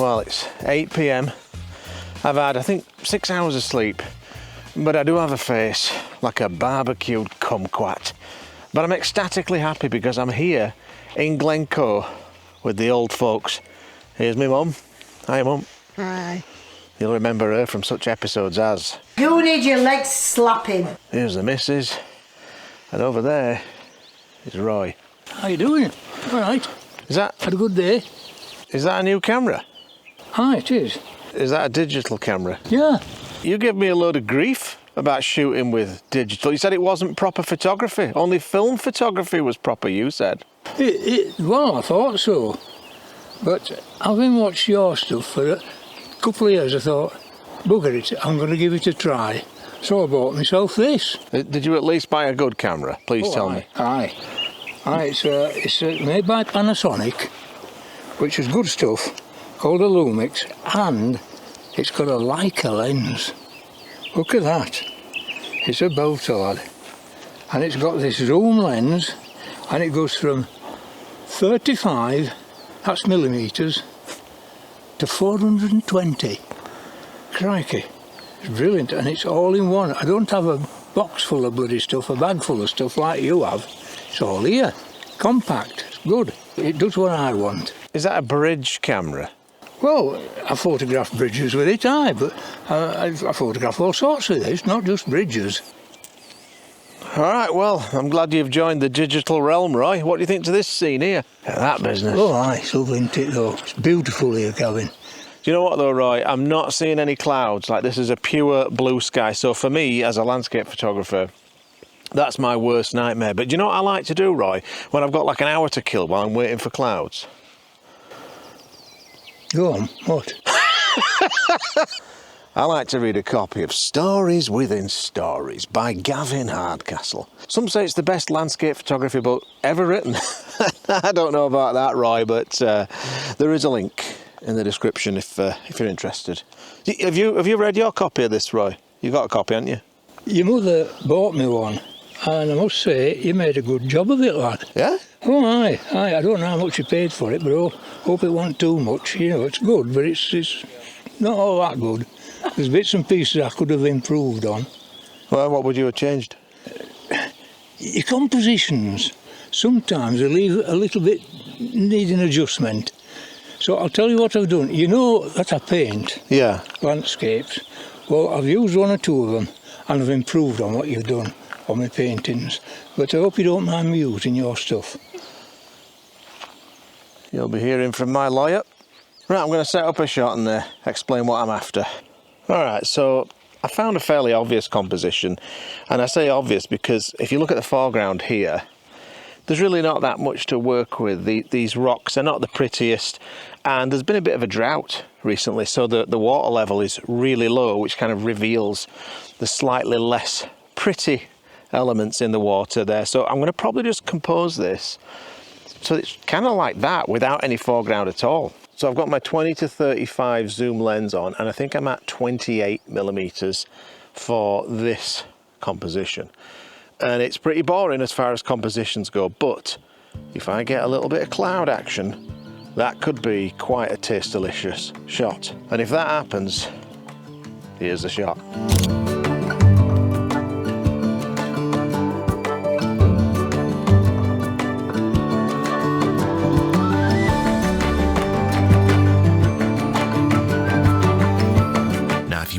Well, it's 8 p.m. I've had, I think, 6 hours of sleep, but I do have a face like a barbecued kumquat. But I'm ecstatically happy because I'm here in Glencoe with the old folks. Here's my mum. Hi, Mum. Hi. You'll remember her from such episodes as... You need your legs slapping. Here's the missus. And over there is Roy. How you doing? All right. Is that... Had a good day? Is that a new camera? Aye, it is. Is that a digital camera? Yeah. You gave me a load of grief about shooting with digital. You said it wasn't proper photography. Only film photography was proper, you said. Well, I thought so. But having watched your stuff for a couple of years, I thought, bugger it, I'm going to give it a try. So I bought myself this. Did you at least buy a good camera? Please tell me. Aye. It's made by Panasonic, which is good stuff, called a Lumix, and it's got a Leica lens. Look at that. It's a belter, lad. And it's got this zoom lens, and it goes from 35, that's millimetres, to 420. Crikey. It's brilliant, and it's all in one. I don't have a box full of bloody stuff, a bag full of stuff like you have. It's all here. Compact. It's good. It does what I want. Is that a bridge camera? Well, I photograph bridges with it, aye, but I photograph all sorts of this, not just bridges. All right, well, I'm glad you've joined the digital realm, Roy. What do you think to this scene here? That business. Oh, aye, it's lovely, isn't it, though? It's beautiful here, Gavin. Do you know what, though, Roy? I'm not seeing any clouds. Like, this is a pure blue sky. So for me, as a landscape photographer, that's my worst nightmare. But do you know what I like to do, Roy, when I've got like an hour to kill while I'm waiting for clouds? Go on, what? I like to read a copy of Stories Within Stories by Gavin Hardcastle. Some say it's the best landscape photography book ever written. I don't know about that, Roy, but there is a link in the description if you're interested. Have you read your copy of this, Roy? You got a copy, haven't you? Your mother bought me one, and I must say, you made a good job of it, lad. Yeah? Oh, aye. I don't know how much you paid for it, but I hope it wasn't too much. You know, it's good, but it's not all that good. There's bits and pieces I could have improved on. Well, what would you have changed? Your compositions, sometimes they leave a little bit needing adjustment. So I'll tell you what I've done. You know that I paint landscapes. Well, I've used one or two of them, and I've improved on what you've done on my paintings. But I hope you don't mind me using your stuff. You'll be hearing from my lawyer. Right, I'm going to set up a shot and explain what I'm after. Alright, so I found a fairly obvious composition, and I say obvious because if you look at the foreground here, there's really not that much to work with. These rocks are not the prettiest, and there's been a bit of a drought recently, so the water level is really low, which kind of reveals the slightly less pretty elements in the water there. So I'm going to probably just compose this so it's kind of like that without any foreground at all. So I've got my 20 to 35 zoom lens on, and I think I'm at 28 millimeters for this composition. And it's pretty boring as far as compositions go, but if I get a little bit of cloud action, that could be quite a taste-delicious shot. And if that happens, here's the shot.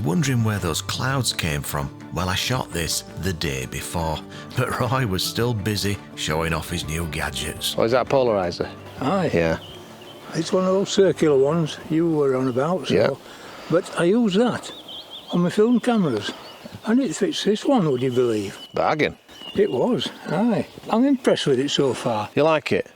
Wondering where those clouds came from? Well, I shot this the day before, but Roy was still busy showing off his new gadgets. Oh, is that a polarizer? Aye. Yeah. It's one of those circular ones you were on about, so. Yeah. But I use that on my film cameras, and it fits this one, would you believe? Bargain. It was, aye. I'm impressed with it so far. You like it?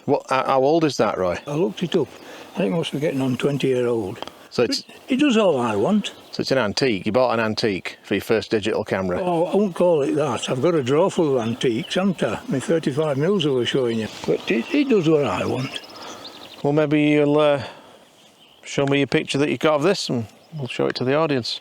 What? How old is that, Roy? I looked it up. I think it must be getting on 20-year-old. So it does all I want. So it's an antique. You bought an antique for your first digital camera. Oh, I won't call it that. I've got a drawer full of antiques, haven't I? My 35 mils I was showing you. But it does what I want. Well, maybe you'll show me your picture that you got of this, and we'll show it to the audience.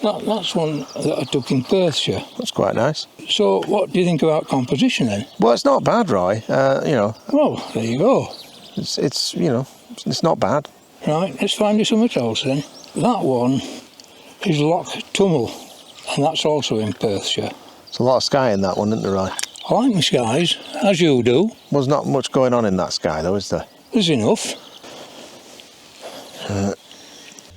That's one that I took in Perthshire. That's quite nice. So what do you think about composition then? Well, it's not bad, Roy. You know. Well, there you go. It's you know, it's not bad. Right, let's find you something else then. That one is Loch Tummel, and that's also in Perthshire. There's a lot of sky in that one, isn't there, Roy? I like my skies, as you do. There's not much going on in that sky though, is there? There's enough.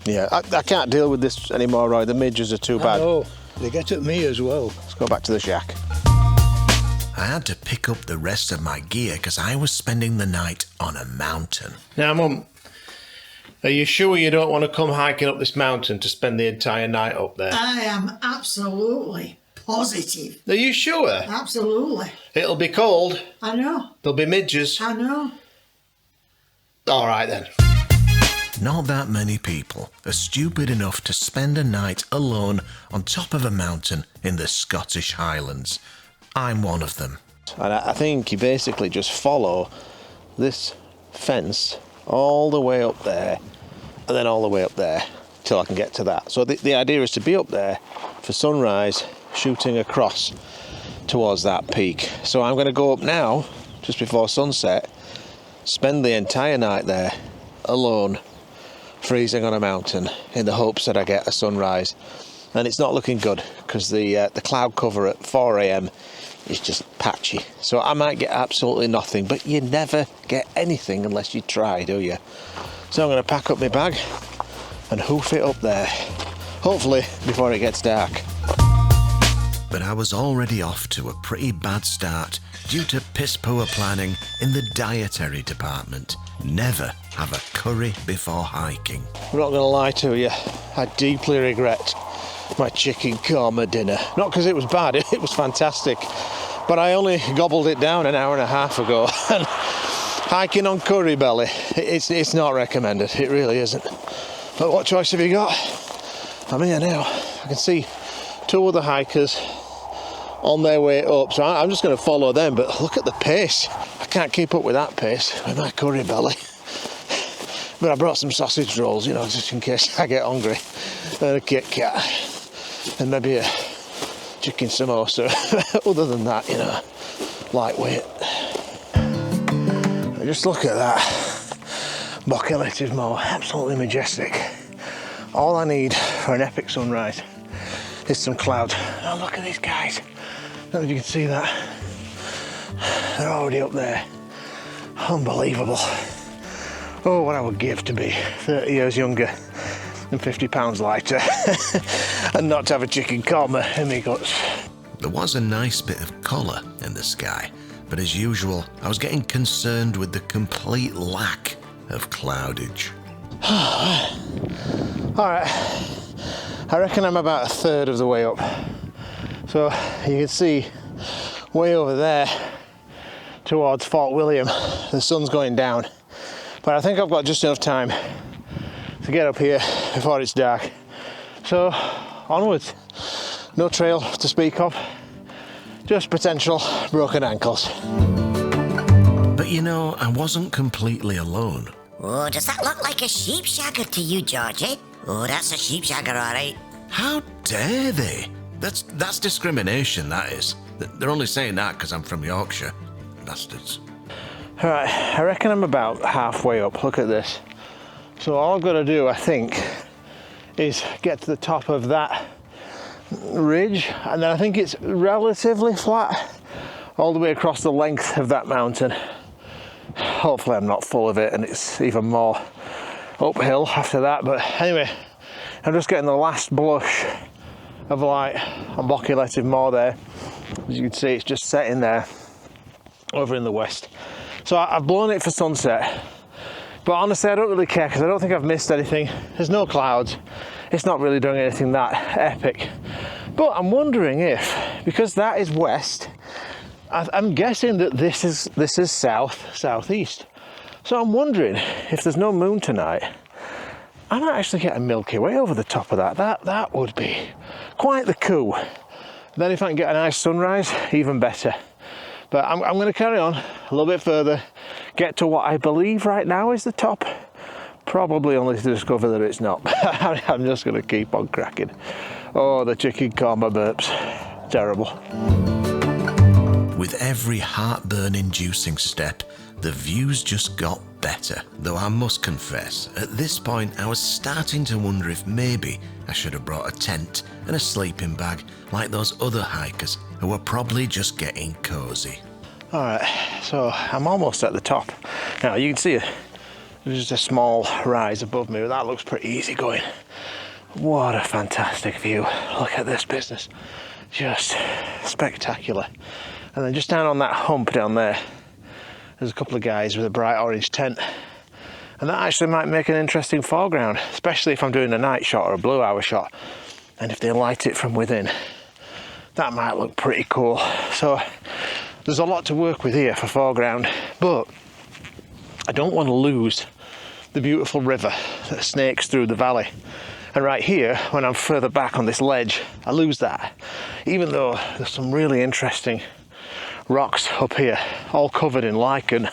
Yeah, I can't deal with this anymore, Roy. The midges are too bad. Oh, they get at me as well. Let's go back to the shack. I had to pick up the rest of my gear because I was spending the night on a mountain. Now, Mum, are you sure you don't want to come hiking up this mountain to spend the entire night up there? I am absolutely positive. Are you sure? Absolutely. It'll be cold. I know. There'll be midges. I know. All right then. Not that many people are stupid enough to spend a night alone on top of a mountain in the Scottish Highlands. I'm one of them. And I think you basically just follow this fence all the way up there and then all the way up there till I can get to that. So the idea is to be up there for sunrise, shooting across towards that peak. So I'm going to go up now, just before sunset, spend the entire night there alone, freezing on a mountain in the hopes that I get a sunrise. And it's not looking good because the cloud cover at 4 a.m. is just patchy. So I might get absolutely nothing, but you never get anything unless you try, do you? So I'm going to pack up my bag and hoof it up there, hopefully before it gets dark. But I was already off to a pretty bad start due to piss-poor planning in the dietary department. Never have a curry before hiking. I'm not going to lie to you, I deeply regret my chicken korma dinner. Not because it was bad, it was fantastic, but I only gobbled it down an hour and a half ago. And hiking on curry belly, it's not recommended, it really isn't. But what choice have you got? I'm here now. I can see two other hikers on their way up, so I'm just going to follow them. But look at the pace. I can't keep up with that pace with my curry belly. But I brought some sausage rolls, you know, just in case I get hungry, and a Kit Kat, and maybe a chicken samosa. Other than that, you know, lightweight. Just look at that. Buckleted moor, absolutely majestic. All I need for an epic sunrise is some cloud. Oh, look at these guys. I don't know if you can see that. They're already up there. Unbelievable. Oh, what I would give to be 30 years younger and 50 pounds lighter and not to have a chicken korma in me guts. There was a nice bit of colour in the sky, but as usual, I was getting concerned with the complete lack of cloudage. Alright, I reckon I'm about a third of the way up. So you can see way over there towards Fort William, the sun's going down. But I think I've got just enough time to get up here before it's dark. So onwards. No trail to speak of, just potential broken ankles. But you know, I wasn't completely alone. Oh, does that look like a sheep shagger to you, Georgie? Oh, that's a sheep shagger, all right. How dare they? That's discrimination, that is. They're only saying that because I'm from Yorkshire. Bastards. Alright, I reckon I'm about halfway up. Look at this. So all I've got to do, I think, is get to the top of that ridge, and then I think it's relatively flat all the way across the length of that mountain. Hopefully I'm not full of it and it's even more uphill after that, but anyway, I'm just getting the last blush of light on buckleted moor there. As you can see, it's just setting there over in the west. So I've blown it for sunset, but honestly I don't really care because I don't think I've missed anything. There's no clouds, it's not really doing anything that epic. But I'm wondering if, because that is west, I'm guessing that this is southeast. So I'm wondering if there's no moon tonight, I might actually get a Milky Way over the top of that. That would be quite the coup. Then if I can get a nice sunrise, even better. But I'm going to carry on a little bit further, get to what I believe right now is the top, probably only to discover that it's not. I'm just going to keep on cracking. Oh, the chicken korma burps, terrible. With every heartburn-inducing step, the views just got better. Though I must confess, at this point I was starting to wonder if maybe I should have brought a tent and a sleeping bag like those other hikers who were probably just getting cozy. Alright, so I'm almost at the top. Now you can see there's just a small rise above me, but that looks pretty easy going. What a fantastic view. Look at this business. Just spectacular. And then just down on that hump down there, there's a couple of guys with a bright orange tent. And that actually might make an interesting foreground, especially if I'm doing a night shot or a blue hour shot. And if they light it from within, that might look pretty cool. So there's a lot to work with here for foreground, but I don't want to lose the beautiful river that snakes through the valley. And right here, when I'm further back on this ledge, I lose that. Even though there's some really interesting rocks up here, all covered in lichen.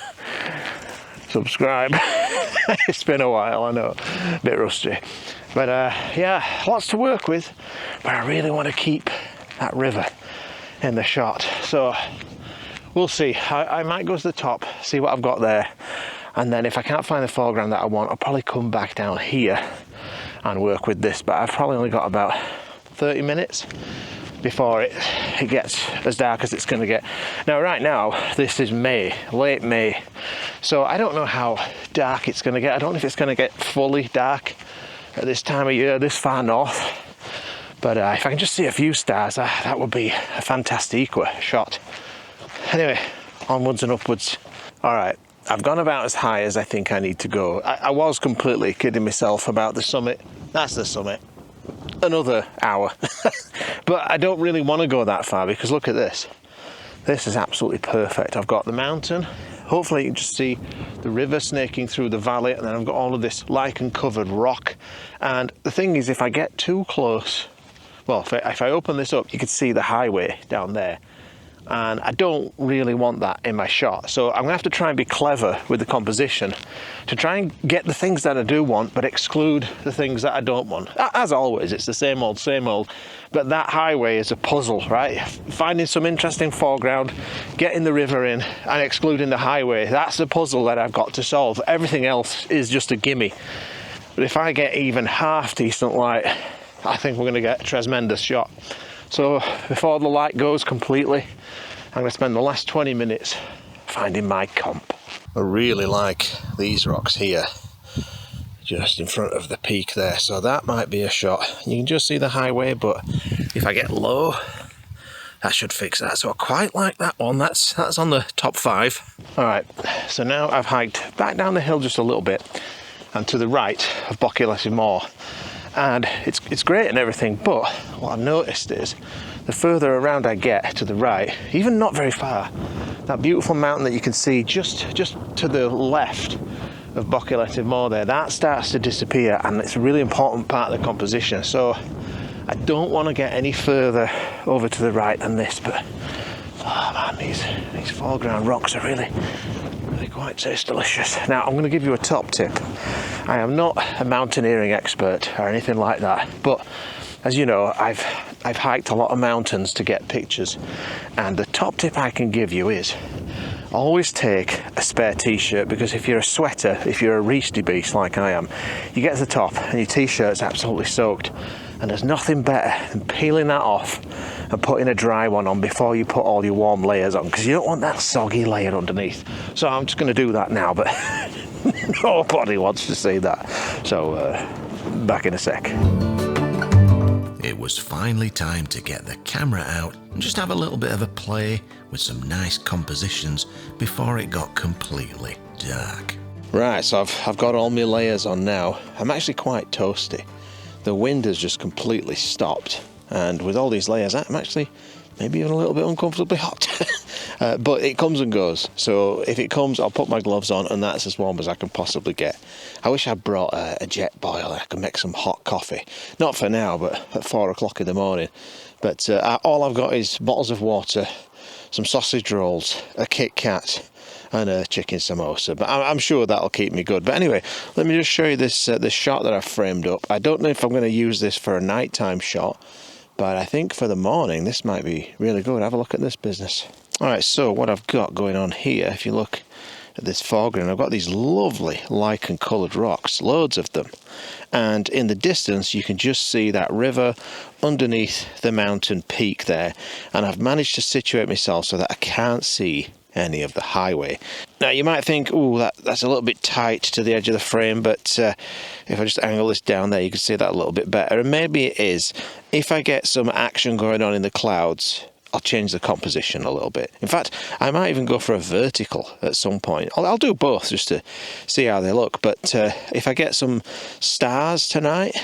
Subscribe. It's been a while, I know, a bit rusty. But yeah, lots to work with, but I really want to keep that river in the shot. So we'll see. I might go to the top, see what I've got there, and then if I can't find the foreground that I want, I'll probably come back down here and work with this. But I've probably only got about 30 minutes before it gets as dark as it's going to get. Now right now this is May, late May, so I don't know how dark it's going to get. I don't know if it's going to get fully dark at this time of year this far north, but if I can just see a few stars, that would be a fantastic shot. Anyway, onwards and upwards. All right, I've gone about as high as I think I need to go. I was completely kidding myself about the summit. That's the summit. Another hour. But I don't really want to go that far because look at this. This is absolutely perfect. I've got the mountain. Hopefully you can just see the river snaking through the valley, and then I've got all of this lichen covered rock. And the thing is, if I get too close, well, if I open this up, you can see the highway down there. And I don't really want that in my shot, so I'm gonna have to try and be clever with the composition to try and get the things that I do want but exclude the things that I don't want. As always, it's the same old, but that highway is a puzzle, right? Finding some interesting foreground, getting the river in and excluding the highway, that's the puzzle that I've got to solve. Everything else is just a gimme. But if I get even half decent light, I think we're gonna get a tremendous shot. So before the light goes completely, I'm going to spend the last 20 minutes finding my comp. I really like these rocks here, just in front of the peak there, so that might be a shot. You can just see the highway, but if I get low, that should fix that. So I quite like that one. That's on the top 5. All right, so now I've hiked back down the hill just a little bit and to the right of Bocculess Moor. And it's great and everything, but what I've noticed is the further around I get to the right, even not very far, that beautiful mountain that you can see just to the left of Bocculess Moor there, that starts to disappear, and it's a really important part of the composition. So I don't want to get any further over to the right than this, but oh man, these foreground rocks are really quite taste delicious. Now I'm going to give you a top tip. I am not a mountaineering expert or anything like that, but as you know, I've hiked a lot of mountains to get pictures, and the top tip I can give you is always take a spare t-shirt, because if you're a sweater, if you're a reesty beast like I am, you get to the top and your t-shirt's absolutely soaked, and there's nothing better than peeling that off and putting a dry one on before you put all your warm layers on, because you don't want that soggy layer underneath. So I'm just going to do that now, but nobody wants to see that. So back in a sec. It was finally time to get the camera out and just have a little bit of a play with some nice compositions before it got completely dark. Right, so I've got all my layers on now. I'm actually quite toasty. The wind has just completely stopped, and with all these layers I'm actually maybe even a little bit uncomfortably hot. But it comes and goes, so if it comes I'll put my gloves on, and that's as warm as I can possibly get. I wish I'd brought a jet boiler. I could make some hot coffee, not for now but at 4 o'clock in the morning. But all I've got is bottles of water, some sausage rolls, a Kit Kat and a chicken samosa, but I'm sure that'll keep me good. But anyway, let me just show you this shot that I've framed up. I don't know if I'm going to use this for a nighttime shot, but I think for the morning this might be really good. Have a look at this business. Alright, so what I've got going on here, if you look at this foreground, I've got these lovely lichen coloured rocks, loads of them. And in the distance you can just see that river underneath the mountain peak there. And I've managed to situate myself so that I can't see any of the highway. Now you might think, oh, that's a little bit tight to the edge of the frame, but if I just angle this down there you can see that a little bit better. And maybe it is. If I get some action going on in the clouds, I'll change the composition a little bit. In fact, I might even go for a vertical at some point. I'll do both just to see how they look. But if I get some stars tonight,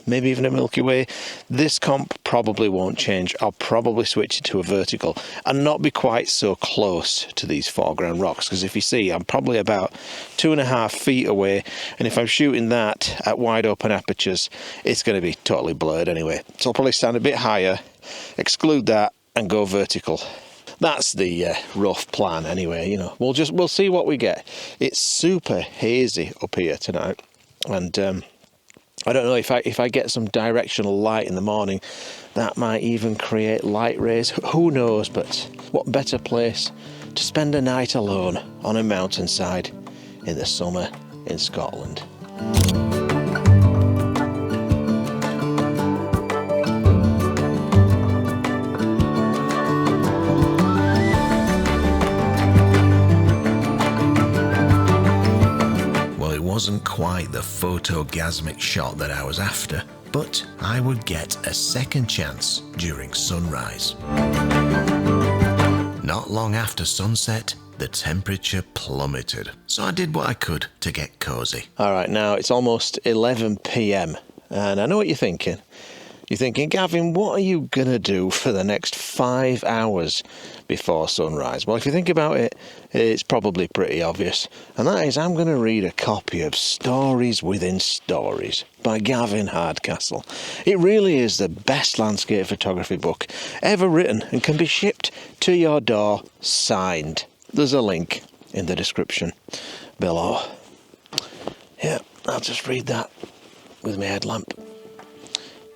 maybe even a Milky Way, this comp probably won't change. I'll probably switch it to a vertical and not be quite so close to these foreground rocks, because if you see, I'm probably about 2.5 feet away, and if I'm shooting that at wide open apertures, it's going to be totally blurred anyway. So I'll probably stand a bit higher, exclude that, and go vertical. That's the rough plan anyway. You know, we'll see what we get. It's super hazy up here tonight, and I don't know if I get some directional light in the morning, that might even create light rays. Who knows? But what better place to spend a night alone on a mountainside in the summer in Scotland? Wasn't quite the photogasmic shot that I was after, but I would get a second chance during sunrise. Not long after sunset, the temperature plummeted, so I did what I could to get cosy. Alright, now it's almost 11 PM, and I know what you're thinking. You're thinking, Gavin, what are you going to do for the next 5 hours before sunrise? Well, if you think about it, it's probably pretty obvious. And that is, I'm going to read a copy of Stories Within Stories by Gavin Hardcastle. It really is the best landscape photography book ever written and can be shipped to your door signed. There's a link in the description below. Yeah, I'll just read that with my headlamp.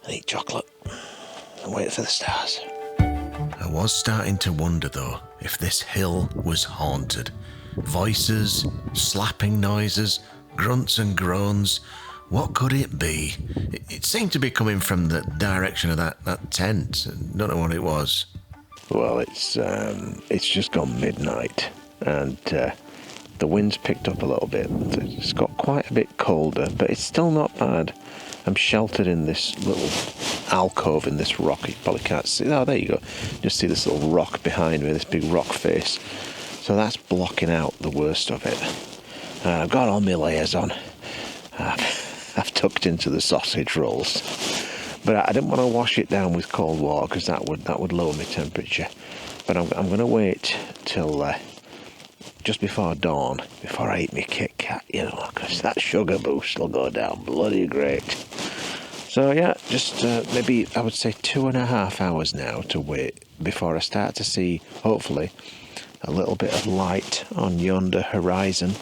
And eat chocolate and wait for the stars. I was starting to wonder though if this hill was haunted. Voices, slapping noises, grunts and groans. What could it be? It seemed to be coming from the direction of that tent. Don't know what it was. Well, it's just gone midnight, and the wind's picked up a little bit. It's got quite a bit colder, but it's still not bad. I'm sheltered in this little alcove in this rock. You probably can't see. Oh, there you go. Just see this little rock behind me, this big rock face. So that's blocking out the worst of it. I've got all my layers on. I've tucked into the sausage rolls, but I didn't want to wash it down with cold water because that would lower my temperature. But I'm going to wait till just before dawn, before I eat my Kit Kat, you know, because that sugar boost will go down bloody great. So yeah, just maybe I would say 2.5 hours now to wait before I start to see, hopefully, a little bit of light on yonder horizon,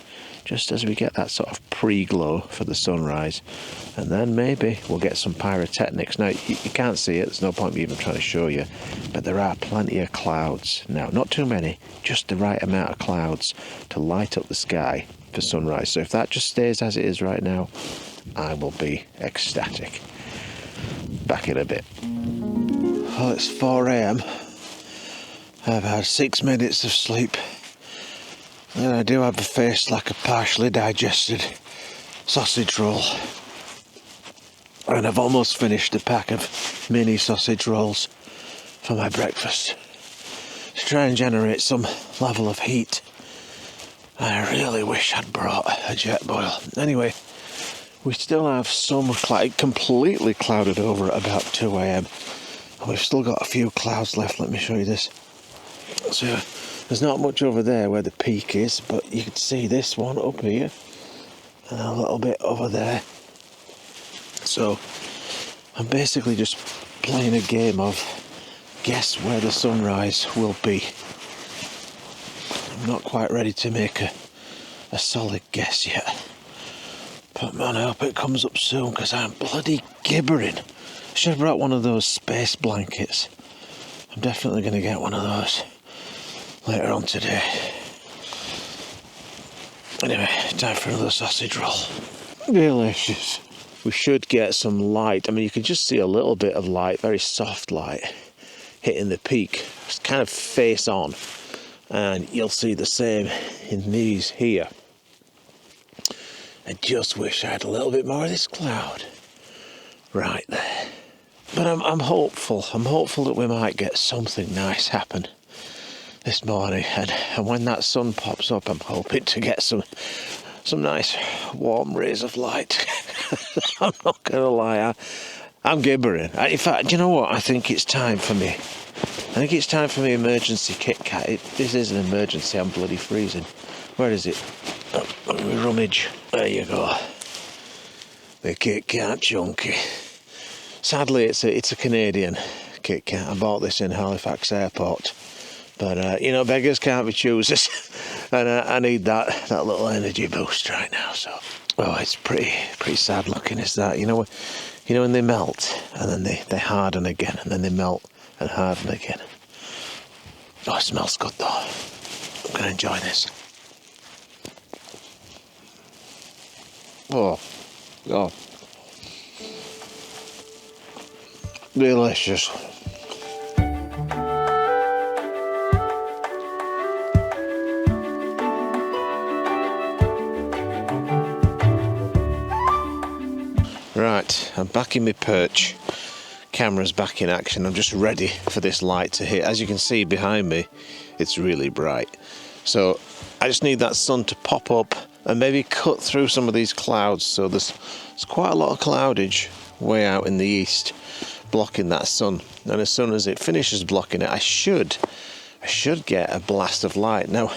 just as we get that sort of pre-glow for the sunrise. And then maybe we'll get some pyrotechnics. Now, you can't see it, there's no point me even trying to show you, but there are plenty of clouds now. Not too many, just the right amount of clouds to light up the sky for sunrise. So if that just stays as it is right now, I will be ecstatic. Back in a bit. Oh, it's 4 AM. I've had 6 minutes of sleep. And I do have a face like a partially digested sausage roll. And I've almost finished a pack of mini sausage rolls for my breakfast to try and generate some level of heat. I really wish I'd brought a jet boil. Anyway, we still have some completely clouded over at about 2 AM. And we've still got a few clouds left. Let me show you this. So there's not much over there where the peak is, but you can see this one up here and a little bit over there. So I'm basically just playing a game of guess where the sunrise will be. I'm not quite ready to make a solid guess yet, but man, I hope it comes up soon because I'm bloody gibbering. I should have brought one of those space blankets. I'm definitely going to get one of those. later on today. Anyway, time for another sausage roll. Delicious. We should get some light. I mean, you can just see a little bit of light, very soft light, hitting the peak. It's kind of face on. And you'll see the same in these here. I just wish I had a little bit more of this cloud right there. But I'm hopeful. I'm hopeful that we might get something nice happen this morning. And when that sun pops up, I'm hoping to get some nice warm rays of light. I'm not going to lie. I'm gibbering. In fact, you know what? I think it's time for me. I think it's time for me emergency Kit Kat. This is an emergency. I'm bloody freezing. Where is it? Oh, let me rummage. There you go. The Kit Kat chunky. Sadly, it's a Canadian Kit Kat. I bought this in Halifax Airport. But, you know, beggars can't be choosers. And I need that little energy boost right now. So, oh, it's pretty sad looking, is that? You know when they melt and then they harden again, and then they melt and harden again. Oh, it smells good though. I'm going to enjoy this. Oh. Delicious. Right, I'm back in my perch. Camera's back in action. I'm just ready for this light to hit. As you can see behind me, it's really bright. So I just need that sun to pop up and maybe cut through some of these clouds. So there's quite a lot of cloudage way out in the east blocking that sun. And as soon as it finishes blocking it, I should get a blast of light. Now,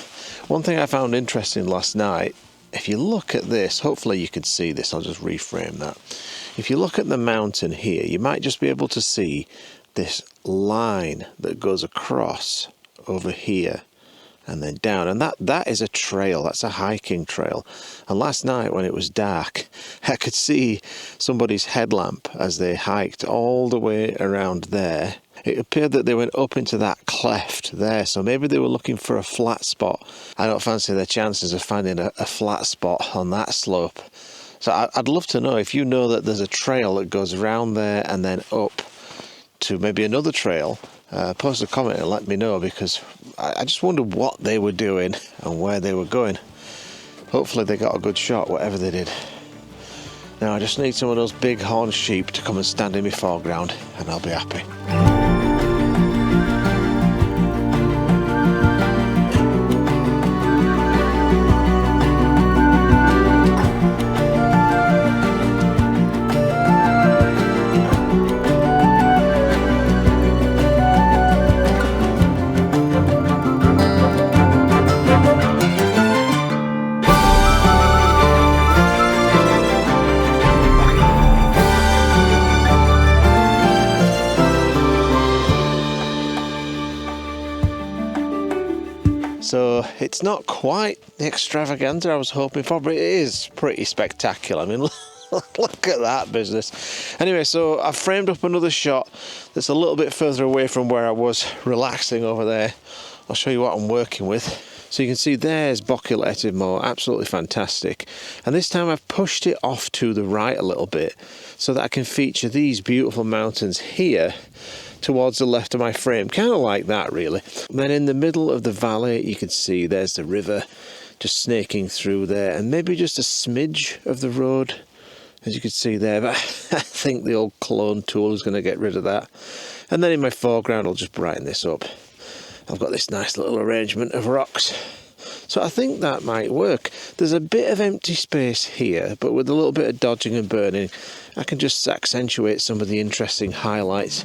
one thing I found interesting last night, if you look at this, hopefully you could see this, I'll just reframe that. If you look at the mountain here, you might just be able to see this line that goes across over here and then down. And that is a trail, that's a hiking trail. And last night when it was dark, I could see somebody's headlamp as they hiked all the way around there. It appeared that they went up into that cleft there, so maybe they were looking for a flat spot. I don't fancy their chances of finding a flat spot on that slope. So I'd love to know if you know that there's a trail that goes around there and then up to maybe another trail. Post a comment and let me know, because I just wondered what they were doing and where they were going. Hopefully they got a good shot, whatever they did. Now I just need some of those bighorn sheep to come and stand in my foreground and I'll be happy. So it's not quite the extravaganza I was hoping for, but it is pretty spectacular. I mean, look at that business. Anyway, so I've framed up another shot that's a little bit further away from where I was relaxing over there. I'll show you what I'm working with. So you can see there's boculated moor, absolutely fantastic. And this time I've pushed it off to the right a little bit so that I can feature these beautiful mountains here towards the left of my frame, kind of like that really. And then in the middle of the valley you can see there's the river just snaking through there, and maybe just a smidge of the road as you can see there, but I think the old clone tool is going to get rid of that. And then in my foreground I'll just brighten this up. I've got this nice little arrangement of rocks, so I think that might work. There's a bit of empty space here, but with a little bit of dodging and burning I can just accentuate some of the interesting highlights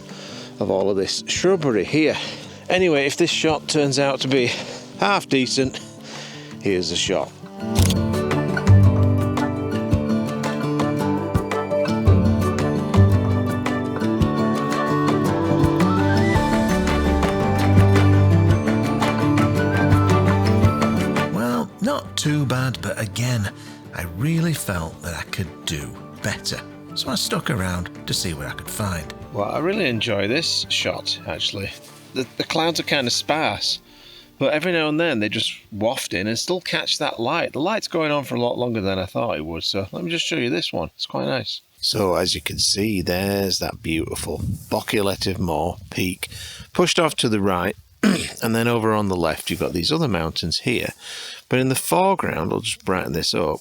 of all of this shrubbery here. Anyway, if this shot turns out to be half decent, here's the shot. Well, not too bad, but again, I really felt that I could do better. So I stuck around to see what I could find. Well, I really enjoy this shot actually. The clouds are kind of sparse, But every now and then they just waft in and still catch that light. The light's going on for a lot longer than I thought it would, so let me just show you this one. It's quite nice. So as you can see, there's that beautiful Boculetive Moor peak pushed off to the right, and then over on the left you've got these other mountains here. But in the foreground, I'll just brighten this up,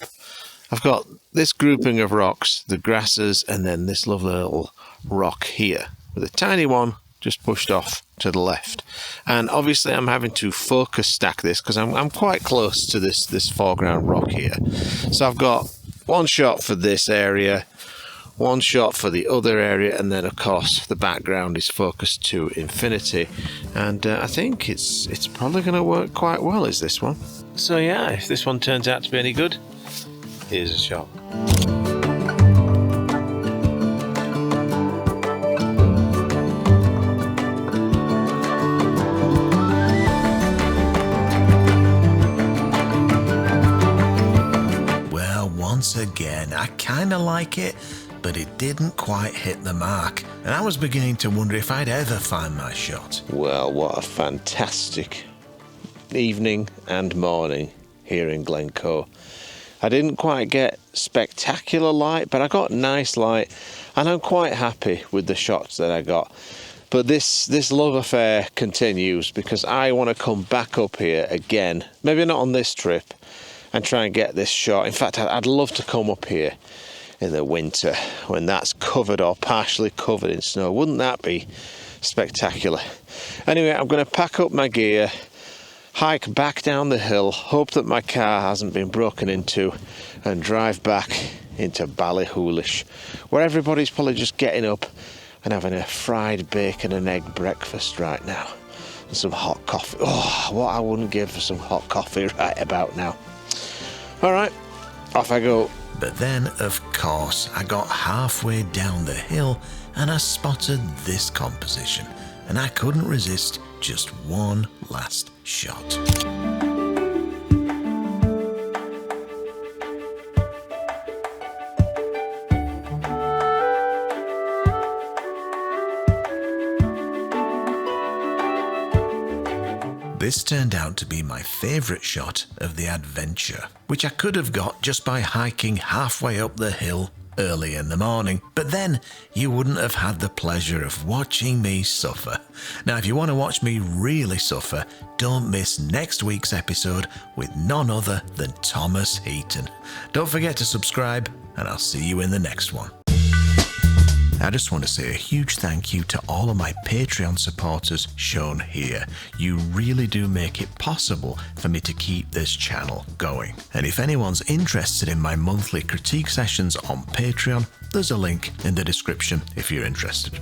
I've got this grouping of rocks, the grasses, and then this lovely little rock here with a tiny one just pushed off to the left. And obviously I'm having to focus stack this because I'm quite close to this foreground rock here. So I've got one shot for this area, one shot for the other area, and then of course the background is focused to infinity. And I think it's probably going to work quite well, is this one. So yeah, if this one turns out to be any good, here's a shot. Once again, I kinda like it, but it didn't quite hit the mark, and I was beginning to wonder if I'd ever find my shot. Well, what a fantastic evening and morning here in Glencoe. I didn't quite get spectacular light, but I got nice light, and I'm quite happy with the shots that I got. But this love affair continues because I want to come back up here again, maybe not on this trip, and try and get this shot. In fact, I'd love to come up here in the winter when that's covered or partially covered in snow. Wouldn't that be spectacular? Anyway, I'm going to pack up my gear, hike back down the hill, hope that my car hasn't been broken into, and drive back into Ballyhoolish, where everybody's probably just getting up and having a fried bacon and egg breakfast right now, and some hot coffee. Oh, what I wouldn't give for some hot coffee right about now. Alright, off I go. But then, of course, I got halfway down the hill and I spotted this composition, and I couldn't resist just one last shot. This turned out to be my favourite shot of the adventure, which I could have got just by hiking halfway up the hill early in the morning, but then you wouldn't have had the pleasure of watching me suffer. Now, if you want to watch me really suffer, don't miss next week's episode with none other than Thomas Heaton. Don't forget to subscribe, and I'll see you in the next one. I just want to say a huge thank you to all of my Patreon supporters shown here. You really do make it possible for me to keep this channel going. And if anyone's interested in my monthly critique sessions on Patreon, there's a link in the description if you're interested.